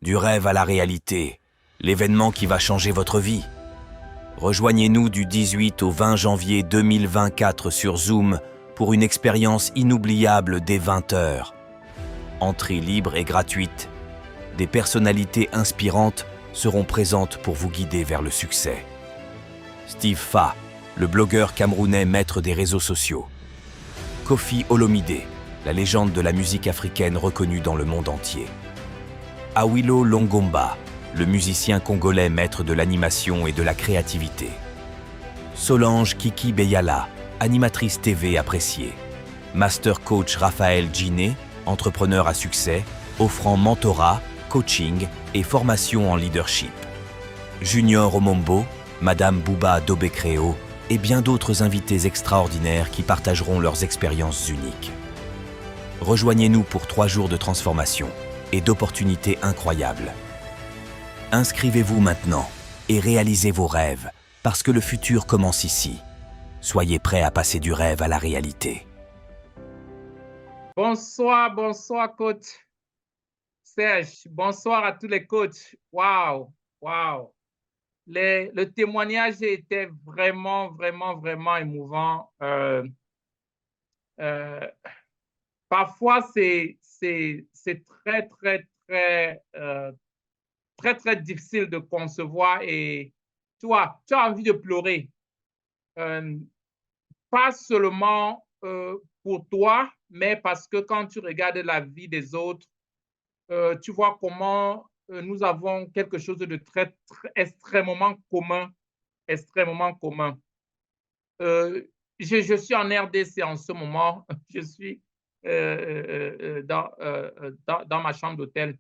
Du rêve à la réalité, l'événement qui va changer votre vie. Rejoignez-nous du 18 au 20 janvier 2024 sur Zoom pour une expérience inoubliable dès 20 heures. Entrée libre et gratuite. Des personnalités inspirantes seront présentes pour vous guider vers le succès. Steve Fa, le blogueur camerounais maître des réseaux sociaux. Koffi Olomide, la légende de la musique africaine reconnue dans le monde entier. Awilo Longomba, le musicien congolais maître de l'animation et de la créativité. Solange Kiki Beyala, animatrice TV appréciée. Master coach Raphaël Djiné, entrepreneur à succès, offrant mentorat, coaching et formation en leadership. Junior Omombo, Madame Bouba Dobekréo et bien d'autres invités extraordinaires qui partageront leurs expériences uniques. Rejoignez-nous pour 3 jours de transformation et d'opportunités incroyables. Inscrivez-vous maintenant et réalisez vos rêves, parce que le futur commence ici. Soyez prêts à passer du rêve à la réalité. Bonsoir, bonsoir, coach Serge. Bonsoir à tous les coachs. Waouh, waouh. Le témoignage était vraiment émouvant. Parfois, c'est très difficile de concevoir et tu vois, tu as envie de pleurer. Pas seulement pour toi, mais parce que quand tu regardes la vie des autres, tu vois comment nous avons quelque chose de extrêmement commun, extrêmement commun. Je suis en RDC en ce moment, je suis dans ma chambre d'hôtel.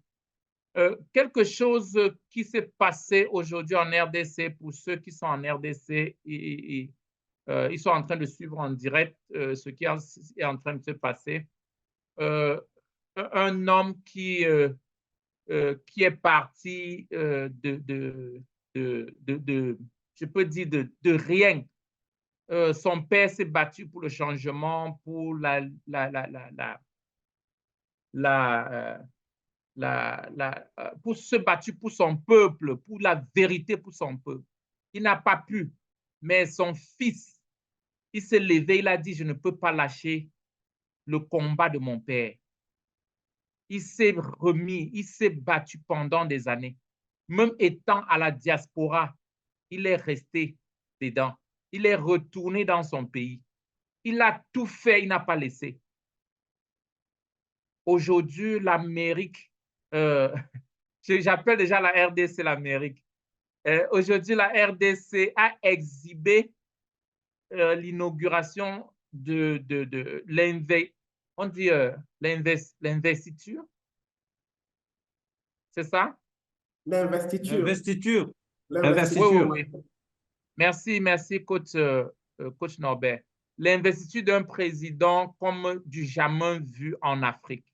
Quelque chose qui s'est passé aujourd'hui en RDC, pour ceux qui sont en RDC, ils sont en train de suivre en direct ce qui est en train de se passer. Un homme qui est parti je peux dire, de rien. Son père s'est battu pour le changement, pour pour se battre pour son peuple, pour la vérité pour son peuple. Il n'a pas pu, mais son fils, il s'est levé, il a dit, je ne peux pas lâcher le combat de mon père. Il s'est remis, il s'est battu pendant des années. Même étant à la diaspora, il est resté dedans. Il est retourné dans son pays. Il a tout fait, il n'a pas laissé. Aujourd'hui, l'Amérique, j'appelle déjà la RDC l'Amérique. Aujourd'hui, la RDC a exhibé l'inauguration de l'investiture. C'est ça? L'investiture. L'investiture. L'investiture. Oui. Merci, coach Norbert. L'investiture d'un président comme du jamais vu en Afrique.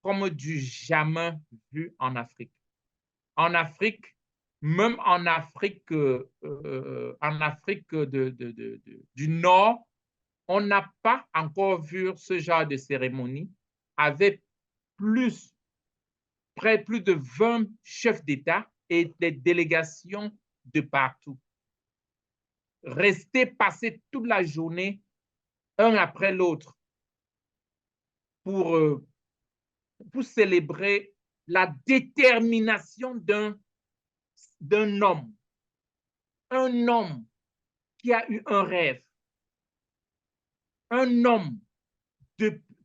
Comme du jamais vu en Afrique. En Afrique, même en Afrique du Nord, on n'a pas encore vu ce genre de cérémonie avec plus de 20 chefs d'État et des délégations de partout. Rester, passer toute la journée, un après l'autre, pour célébrer la détermination d'un homme. Un homme qui a eu un rêve. Un homme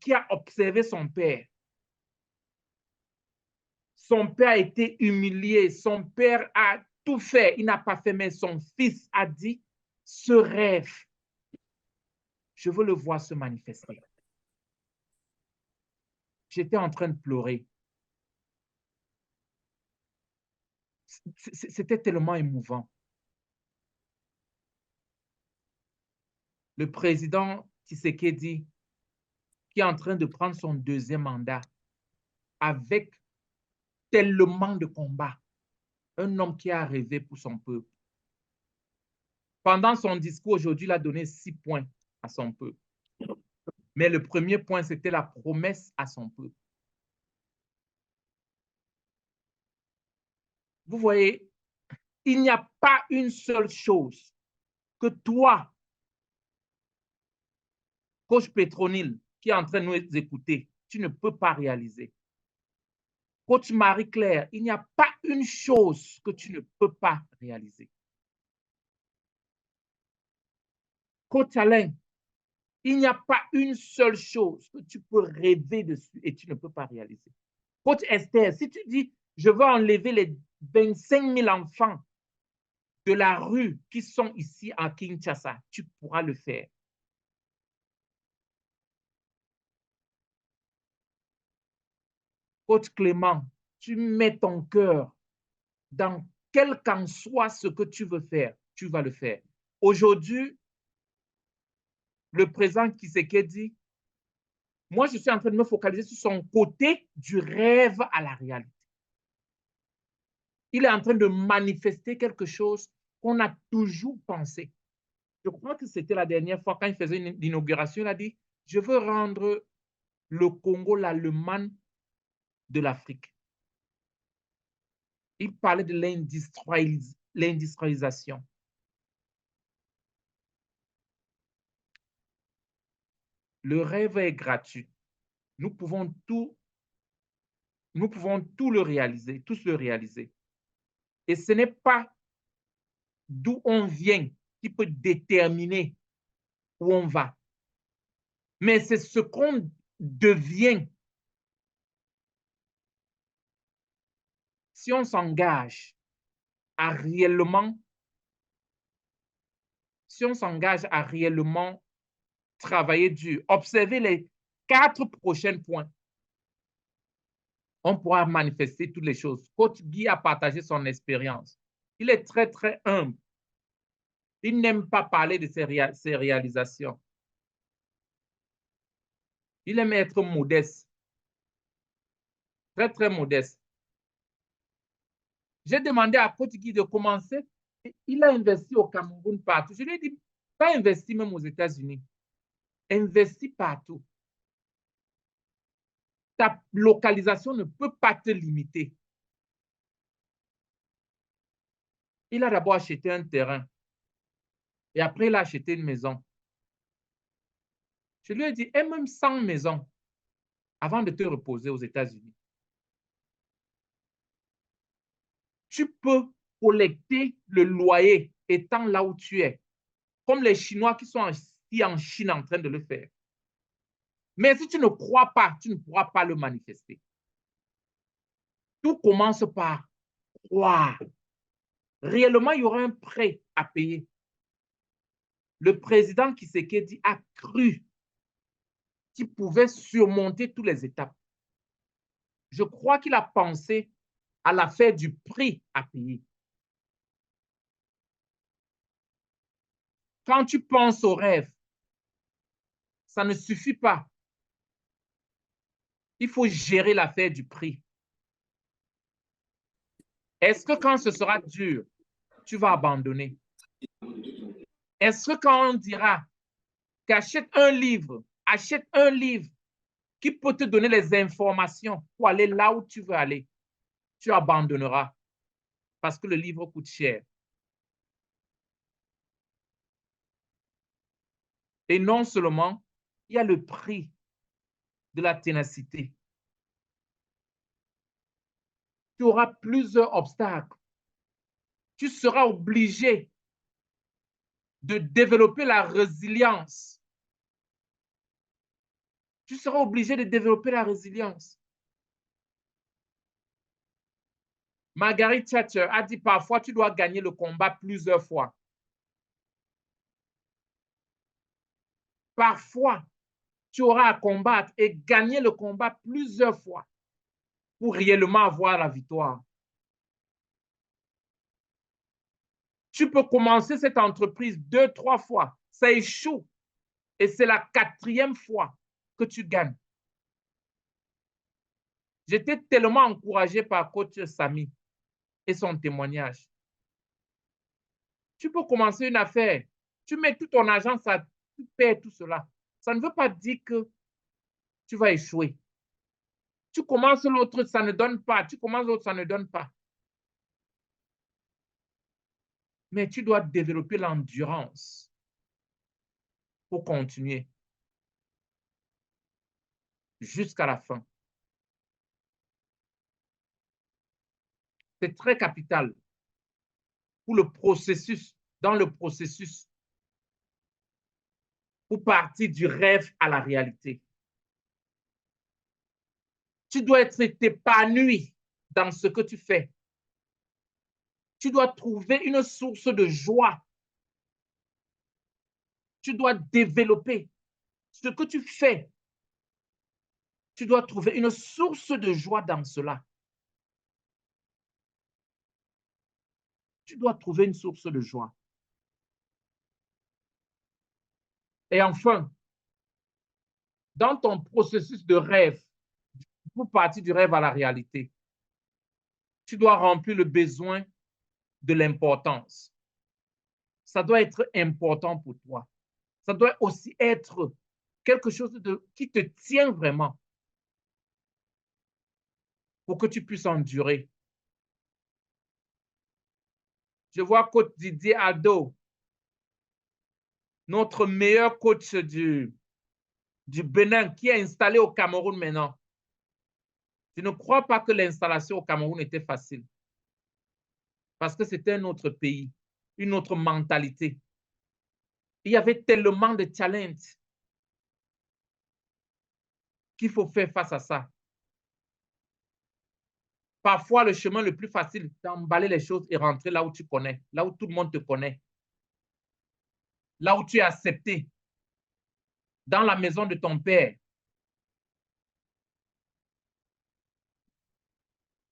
qui a observé son père. Son père a été humilié. Son père a tout fait. Il n'a pas fait, mais son fils a dit, ce rêve, je veux le voir se manifester. J'étais en train de pleurer. C'était tellement émouvant. Le président Tshisekedi, qui est en train de prendre son 2e mandat, avec tellement de combats, un homme qui a rêvé pour son peuple. Pendant son discours aujourd'hui, il a donné 6 points à son peuple. Mais le premier point, c'était la promesse à son peuple. Vous voyez, il n'y a pas une seule chose que toi, coach Pétronile, qui est en train de nous écouter, tu ne peux pas réaliser. Coach Marie-Claire, il n'y a pas une chose que tu ne peux pas réaliser. Coach Alain, il n'y a pas une seule chose que tu peux rêver dessus et tu ne peux pas réaliser. Coach Esther, si tu dis, je veux enlever les 25 000 enfants de la rue qui sont ici à Kinshasa, tu pourras le faire. Coach Clément, tu mets ton cœur dans quel qu'en soit ce que tu veux faire, tu vas le faire. Aujourd'hui, le président Tshisekedi, moi, je suis en train de me focaliser sur son côté du rêve à la réalité. Il est en train de manifester quelque chose qu'on a toujours pensé. Je crois que c'était la dernière fois quand il faisait une inauguration, il a dit, je veux rendre le Congo l'Allemagne de l'Afrique. Il parlait de l'industrialisation. Le rêve est gratuit. Nous pouvons tous le réaliser, tous le réaliser. Et ce n'est pas d'où on vient qui peut déterminer où on va. Mais c'est ce qu'on devient si on s'engage à réellement, travailler dur, observer les 4 prochains points, on pourra manifester toutes les choses. Coach Guy a partagé son expérience. Il est très, très humble. Il n'aime pas parler de ses réalisations. Il aime être modeste. Très, très modeste. J'ai demandé à Coach Guy de commencer. Il a investi au Cameroun partout. Je lui ai dit, pas investir même aux États-Unis. Investis partout. Ta localisation ne peut pas te limiter. Il a d'abord acheté un terrain. Et après, il a acheté une maison. Je lui ai dit, et même 100 maisons avant de te reposer aux États-Unis. Tu peux collecter le loyer étant là où tu es, comme les Chinois qui sont ici en Chine en train de le faire. Mais si tu ne crois pas, tu ne pourras pas le manifester. Tout commence par croire. Réellement, il y aura un prêt à payer. Le président Tshisekedi a cru qu'il pouvait surmonter toutes les étapes. Je crois qu'il a pensé à l'affaire du prix à payer. Quand tu penses au rêve, ça ne suffit pas. Il faut gérer l'affaire du prix. Est-ce que quand ce sera dur, tu vas abandonner? Est-ce que quand on dira qu'achète un livre qui peut te donner les informations pour aller là où tu veux aller, tu abandonneras parce que le livre coûte cher. Et non seulement, il y a le prix de la ténacité. Tu auras plusieurs obstacles. Tu seras obligé de développer la résilience. Tu seras obligé de développer la résilience. Margaret Thatcher a dit parfois tu dois gagner le combat plusieurs fois. Parfois, tu auras à combattre et gagner le combat plusieurs fois pour réellement avoir la victoire. Tu peux commencer cette entreprise 2, 3 fois, ça échoue et c'est la 4e fois que tu gagnes. J'étais tellement encouragé par coach Samy et son témoignage. Tu peux commencer une affaire, tu mets tout ton argent, tu perds tout cela. Ça ne veut pas dire que tu vas échouer. Tu commences l'autre, ça ne donne pas. Tu commences l'autre, ça ne donne pas. Mais tu dois développer l'endurance pour continuer jusqu'à la fin. C'est très capital pour le processus, dans le processus, pour partir du rêve à la réalité. Tu dois être épanoui dans ce que tu fais. Tu dois trouver une source de joie. Tu dois développer ce que tu fais. Tu dois trouver une source de joie dans cela. Tu dois trouver une source de joie. Et enfin, dans ton processus de rêve, pour partir du rêve à la réalité, tu dois remplir le besoin de l'importance. Ça doit être important pour toi. Ça doit aussi être quelque chose qui te tient vraiment pour que tu puisses endurer. Je vois coach Didier Aldo, notre meilleur coach du Bénin, qui est installé au Cameroun maintenant. Je ne crois pas que l'installation au Cameroun était facile. Parce que c'était un autre pays, une autre mentalité. Il y avait tellement de challenges qu'il faut faire face à ça. Parfois, le chemin le plus facile, c'est d'emballer les choses et rentrer là où tu connais, là où tout le monde te connaît, là où tu es accepté, dans la maison de ton père.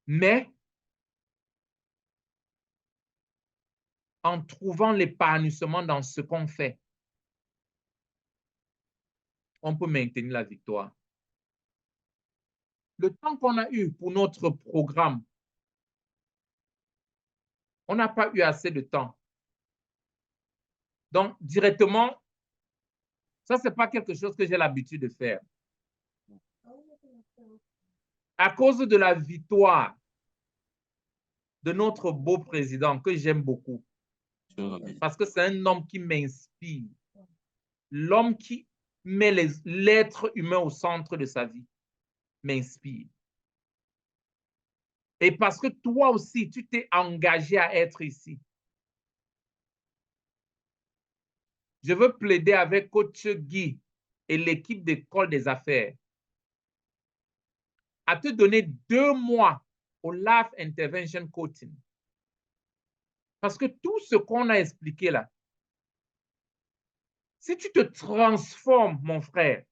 Mais en trouvant l'épanouissement dans ce qu'on fait, on peut maintenir la victoire. Le temps qu'on a eu pour notre programme, on n'a pas eu assez de temps. Donc, directement, ça, ce n'est pas quelque chose que j'ai l'habitude de faire. À cause de la victoire de notre beau président, que j'aime beaucoup, parce que c'est un homme qui m'inspire, l'homme qui met l'être humain au centre de sa vie, m'inspire. Et parce que toi aussi, tu t'es engagé à être ici. Je veux plaider avec coach Guy et l'équipe d'école des affaires à te donner 2 mois au Life Intervention Coaching. Parce que tout ce qu'on a expliqué là, si tu te transformes, mon frère,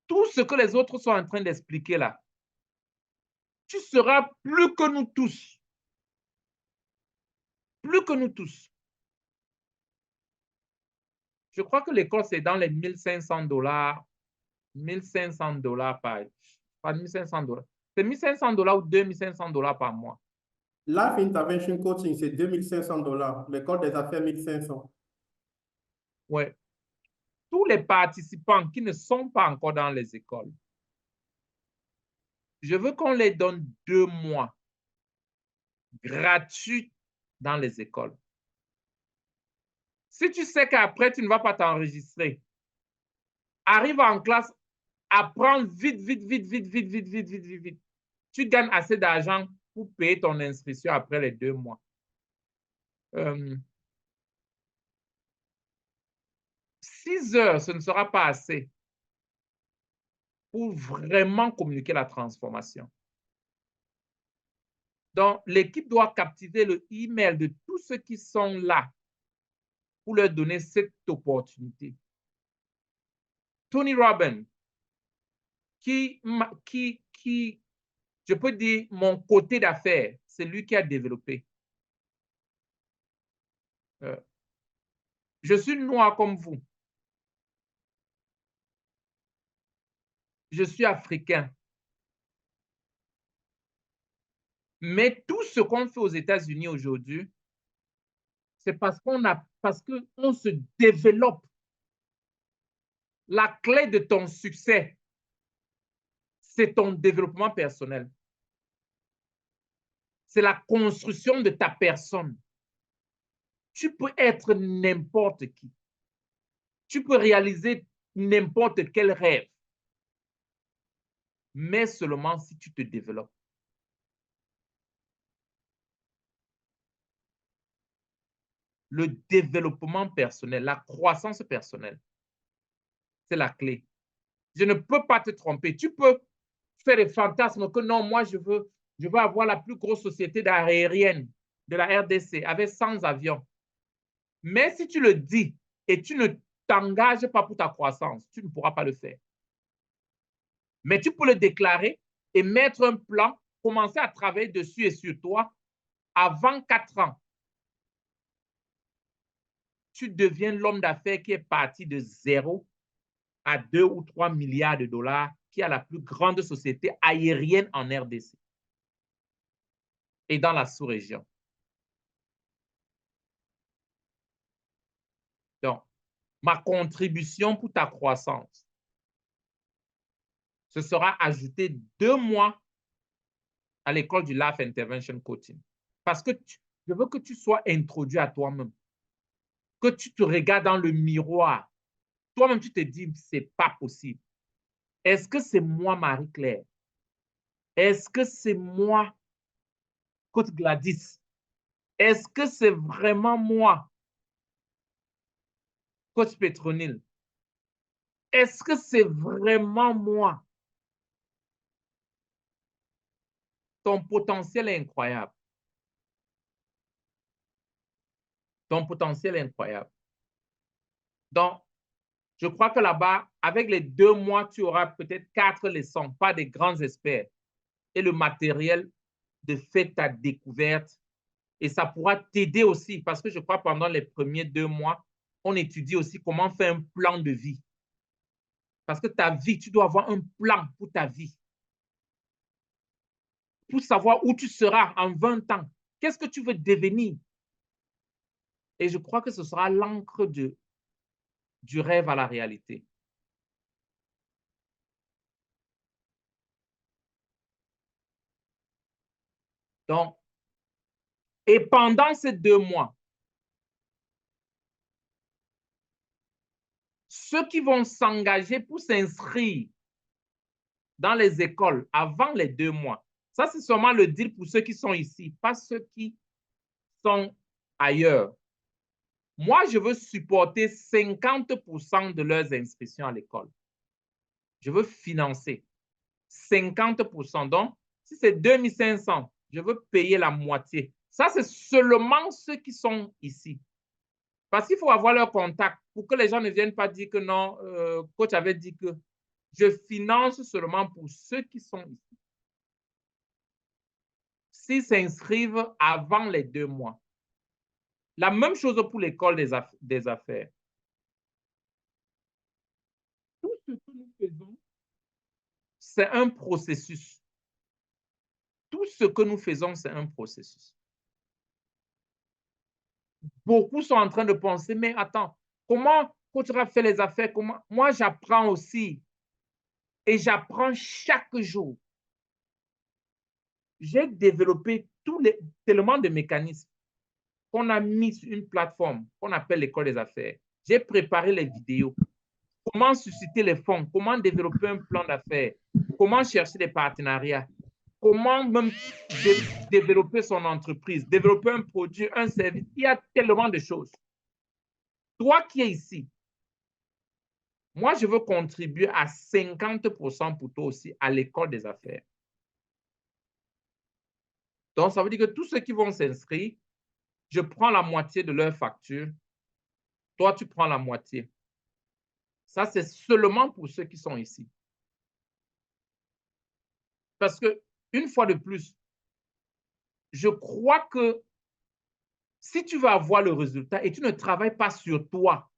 tout ce que les autres sont en train d'expliquer là, tu seras plus que nous tous. Plus que nous tous. Je crois que l'école, c'est dans les $1 500. $1 500 pas $1 500. C'est $1 500 ou $2 500 par mois. Life Intervention Coaching, c'est $2 500. L'école des affaires, 1 500. Oui. Tous les participants qui ne sont pas encore dans les écoles, je veux qu'on les donne 2 mois gratuits dans les écoles. Si tu sais qu'après, tu ne vas pas t'enregistrer, arrive en classe, apprends vite. Tu gagnes assez d'argent pour payer ton inscription après les 2 mois. 6 heures, ce ne sera pas assez pour vraiment communiquer la transformation. Donc, l'équipe doit captiver le email de tous ceux qui sont là pour leur donner cette opportunité. Tony Robbins, qui je peux dire, mon côté d'affaires, c'est lui qui a développé. Je suis noir comme vous. Je suis africain. Mais tout ce qu'on fait aux États-Unis aujourd'hui, c'est parce qu'on se développe. La clé de ton succès, c'est ton développement personnel. C'est la construction de ta personne. Tu peux être n'importe qui. Tu peux réaliser n'importe quel rêve, mais seulement si tu te développes. Le développement personnel, la croissance personnelle, c'est la clé. Je ne peux pas te tromper. Tu peux faire des fantasmes que non, moi, je veux avoir la plus grosse société aérienne de la RDC avec 100 avions. Mais si tu le dis et tu ne t'engages pas pour ta croissance, tu ne pourras pas le faire. Mais tu peux le déclarer et mettre un plan, commencer à travailler dessus et sur toi avant 4 ans. Tu deviens l'homme d'affaires qui est parti de 0 à 2 ou 3 milliards de dollars, qui a la plus grande société aérienne en RDC et dans la sous-région. Donc, ma contribution pour ta croissance, ce sera ajouter 2 mois à l'école du Life Intervention Coaching. Parce que je veux que tu sois introduit à toi-même, que tu te regardes dans le miroir. Toi-même, tu te dis, c'est pas possible. Est-ce que c'est moi, Marie-Claire? Est-ce que c'est moi, Coach Gladys? Est-ce que c'est vraiment moi, Coach Petronil? Est-ce que c'est vraiment moi? Ton potentiel est incroyable. Ton potentiel est incroyable. Donc, je crois que là-bas, avec les 2 mois, tu auras peut-être 4 leçons, pas des grands experts, et le matériel de faire ta découverte. Et ça pourra t'aider aussi, parce que je crois que pendant les premiers 2 mois, on étudie aussi comment faire un plan de vie. Parce que ta vie, tu dois avoir un plan pour ta vie. Pour savoir où tu seras en 20 ans. Qu'est-ce que tu veux devenir? Et je crois que ce sera l'encre du rêve à la réalité. Donc, et pendant ces 2 mois, ceux qui vont s'engager pour s'inscrire dans les écoles avant les 2 mois, ça c'est seulement le deal pour ceux qui sont ici, pas ceux qui sont ailleurs. Moi, je veux supporter 50% de leurs inscriptions à l'école. Je veux financer 50%. Donc, si c'est 2500, je veux payer la moitié. Ça, c'est seulement ceux qui sont ici. Parce qu'il faut avoir leur contact pour que les gens ne viennent pas dire que non, coach avait dit que je finance seulement pour ceux qui sont ici. S'ils s'inscrivent avant les 2 mois. La même chose pour l'école des affaires. Tout ce que nous faisons, c'est un processus. Tout ce que nous faisons, c'est un processus. Beaucoup sont en train de penser, mais attends, comment coach va faire les affaires? Comment? Moi, j'apprends aussi. Et j'apprends chaque jour. J'ai développé tellement de mécanismes qu'on a mis sur une plateforme qu'on appelle l'école des affaires. J'ai préparé les vidéos. Comment susciter les fonds, comment développer un plan d'affaires, comment chercher des partenariats, comment même développer son entreprise, développer un produit, un service. Il y a tellement de choses. Toi qui es ici, moi, je veux contribuer à 50% pour toi aussi à l'école des affaires. Donc, ça veut dire que tous ceux qui vont s'inscrire, je prends la moitié de leur facture. Toi, tu prends la moitié. Ça, c'est seulement pour ceux qui sont ici. Parce que, une fois de plus, je crois que si tu veux avoir le résultat et tu ne travailles pas sur toi,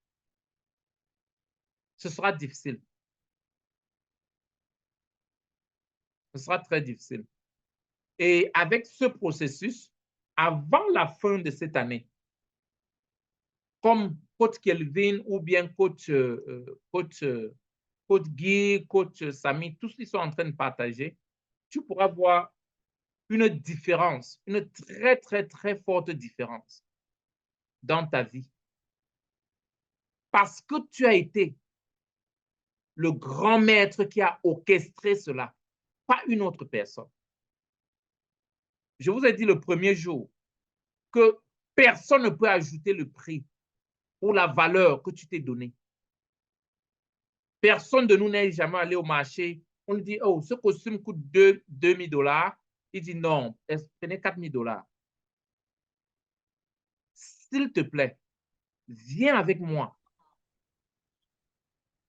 ce sera difficile. Ce sera très difficile. Et avec ce processus, avant la fin de cette année, comme coach Kelvin ou bien coach Guy, coach Samy, tous ils sont en train de partager, tu pourras voir une différence, une très, très, très forte différence dans ta vie. Parce que tu as été le grand maître qui a orchestré cela, pas une autre personne. Je vous ai dit le premier jour que personne ne peut ajouter le prix ou la valeur que tu t'es donnée. Personne de nous n'est jamais allé au marché. On dit, oh, ce costume coûte 2 000 $. Il dit non, prenez 4 000 $. S'il te plaît, viens avec moi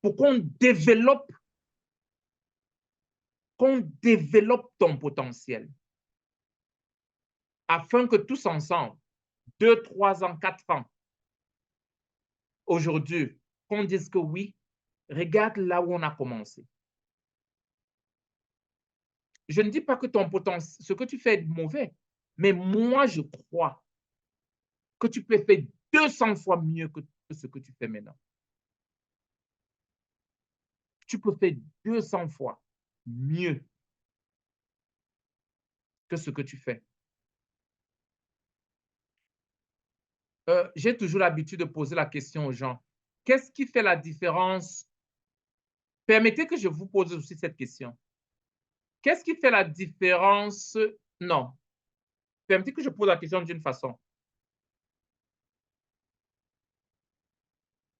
pour qu'on développe ton potentiel afin que tous ensemble, 2, 3 ans, 4 ans, aujourd'hui, qu'on dise que oui, regarde là où on a commencé. Je ne dis pas que ton potentiel, ce que tu fais est mauvais, mais moi, je crois que tu peux faire 200 fois mieux que ce que tu fais maintenant. Tu peux faire 200 fois mieux que ce que tu fais. J'ai toujours l'habitude de poser la question aux gens. Qu'est-ce qui fait la différence? Permettez que je vous pose aussi cette question. Qu'est-ce qui fait la différence? Non. Permettez que je pose la question d'une façon.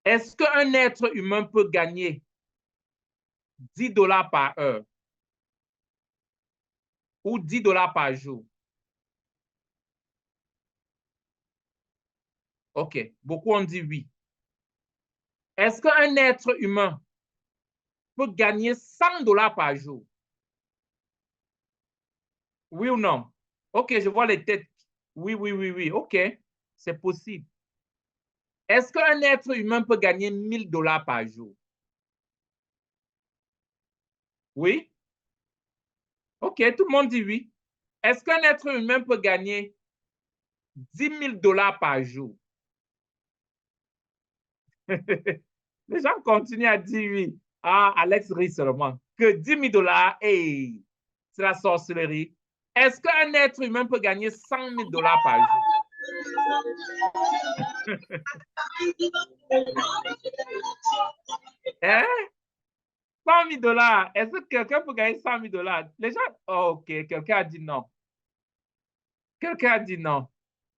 Est-ce qu'un être humain peut gagner 10 $ par heure ou 10 $ par jour? OK. Beaucoup ont dit oui. Est-ce qu'un être humain peut gagner 100 $ par jour? Oui ou non? OK, je vois les têtes. Oui, oui, oui, oui. OK, c'est possible. Est-ce qu'un être humain peut gagner 1 000 $ par jour? Oui? OK, tout le monde dit oui. Est-ce qu'un être humain peut gagner 10 000 $ par jour? Les gens continuent à dire oui. Ah, Alex rit seulement. Que 10 000 $, hey, c'est la sorcellerie. Est-ce qu'un être humain peut gagner 100 000 $ par jour? Hein? 100 000 $. Est-ce que quelqu'un peut gagner 100 000 $? Les gens, oh, OK, quelqu'un a dit non. Quelqu'un a dit non.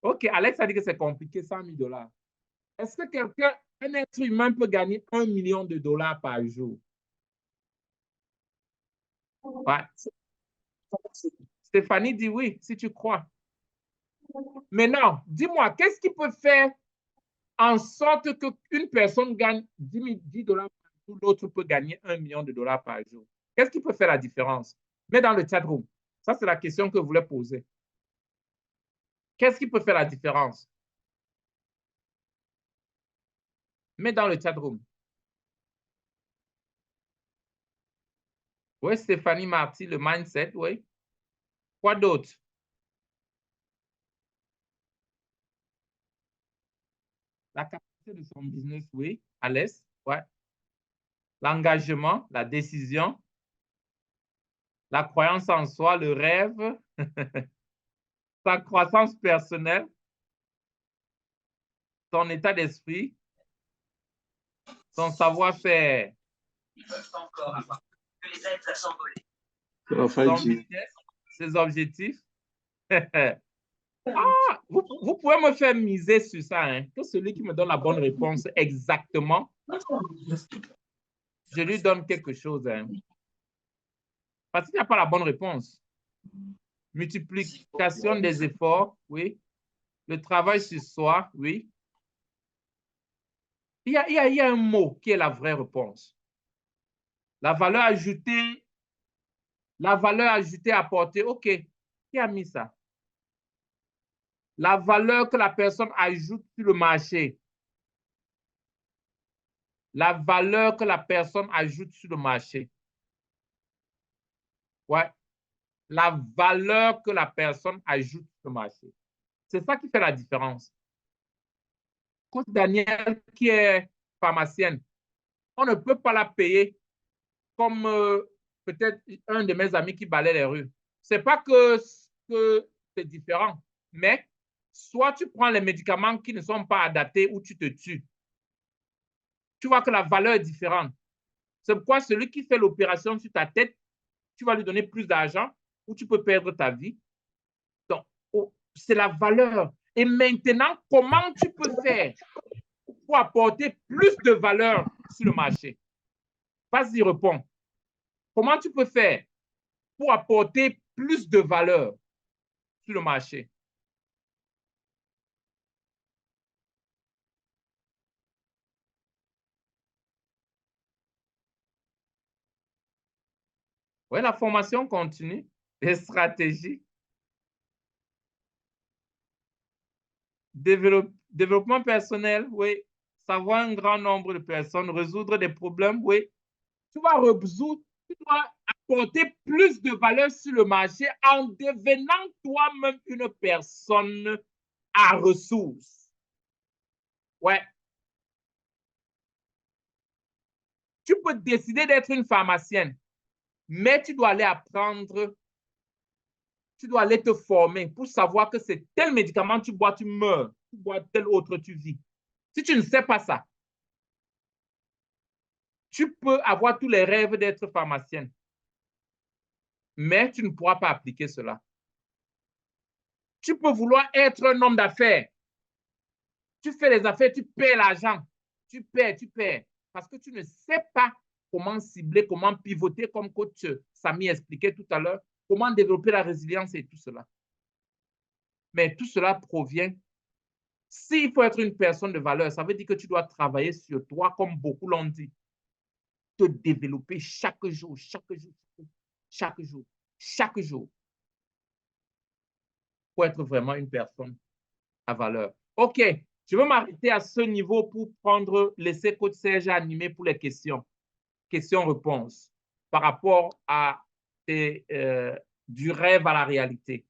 OK, Alex a dit que c'est compliqué, 100 000 $. Est-ce que quelqu'un, un être humain peut gagner 1 million de $ par jour? Ouais. Stéphanie dit oui, si tu crois. Maintenant, dis-moi, qu'est-ce qui peut faire en sorte qu'une personne gagne 10 $ par jour, l'autre peut gagner 1 million de $ par jour? Qu'est-ce qui peut faire la différence? Mets dans le chat room. Ça, c'est la question que je voulais poser. Qu'est-ce qui peut faire la différence? Mets dans le chat room. Oui, Stéphanie Marty, le mindset, oui. Quoi d'autre? La capacité de son business, oui. À l'aise, ouais. L'engagement, la décision, la croyance en soi, le rêve, sa croissance personnelle, son état d'esprit, son savoir-faire, son business, ses objectifs. Ah, vous pouvez me faire miser sur ça, hein, que celui qui me donne la bonne réponse exactement, je lui donne quelque chose. Hein. Parce qu'il n'y a pas la bonne réponse. Multiplication des efforts, oui. Le travail sur soi, oui. Il y a un mot qui est la vraie réponse. La valeur ajoutée apportée, OK. Qui a mis ça? La valeur que la personne ajoute sur le marché. La valeur que la personne ajoute sur le marché. Ouais. La valeur que la personne ajoute sur le marché. C'est ça qui fait la différence. Coach Daniel, qui est pharmacienne, on ne peut pas la payer comme peut-être un de mes amis qui balaie les rues. Ce n'est pas que c'est différent, mais soit tu prends les médicaments qui ne sont pas adaptés ou tu te tues. Tu vois que la valeur est différente. C'est pourquoi celui qui fait l'opération sur ta tête, tu vas lui donner plus d'argent ou tu peux perdre ta vie. Donc, c'est la valeur. Et maintenant, comment tu peux faire pour apporter plus de valeur sur le marché? Vas-y, réponds. Comment tu peux faire pour apporter plus de valeur sur le marché? Oui, la formation continue, les stratégies, développement personnel, oui, savoir un grand nombre de personnes, résoudre des problèmes, oui. Tu vas résoudre, tu dois apporter plus de valeur sur le marché en devenant toi-même une personne à ressources. Ouais. Tu peux décider d'être une pharmacienne, mais tu dois aller apprendre, tu dois aller te former pour savoir que c'est tel médicament tu bois, tu meurs. Tu bois tel autre, tu vis. Si tu ne sais pas ça, tu peux avoir tous les rêves d'être pharmacienne, mais tu ne pourras pas appliquer cela. Tu peux vouloir être un homme d'affaires. Tu fais les affaires, tu perds l'argent. Tu perds. Parce que tu ne sais pas comment cibler, comment pivoter, comme coach Samy expliquait tout à l'heure, comment développer la résilience et tout cela. Mais tout cela provient. S'il faut être une personne de valeur, ça veut dire que tu dois travailler sur toi, comme beaucoup l'ont dit. Te développer chaque jour, pour être vraiment une personne à valeur. OK, je vais m'arrêter à ce niveau pour laisser coach Serge animer pour les questions. Questions-réponses par rapport à du rêve à la réalité.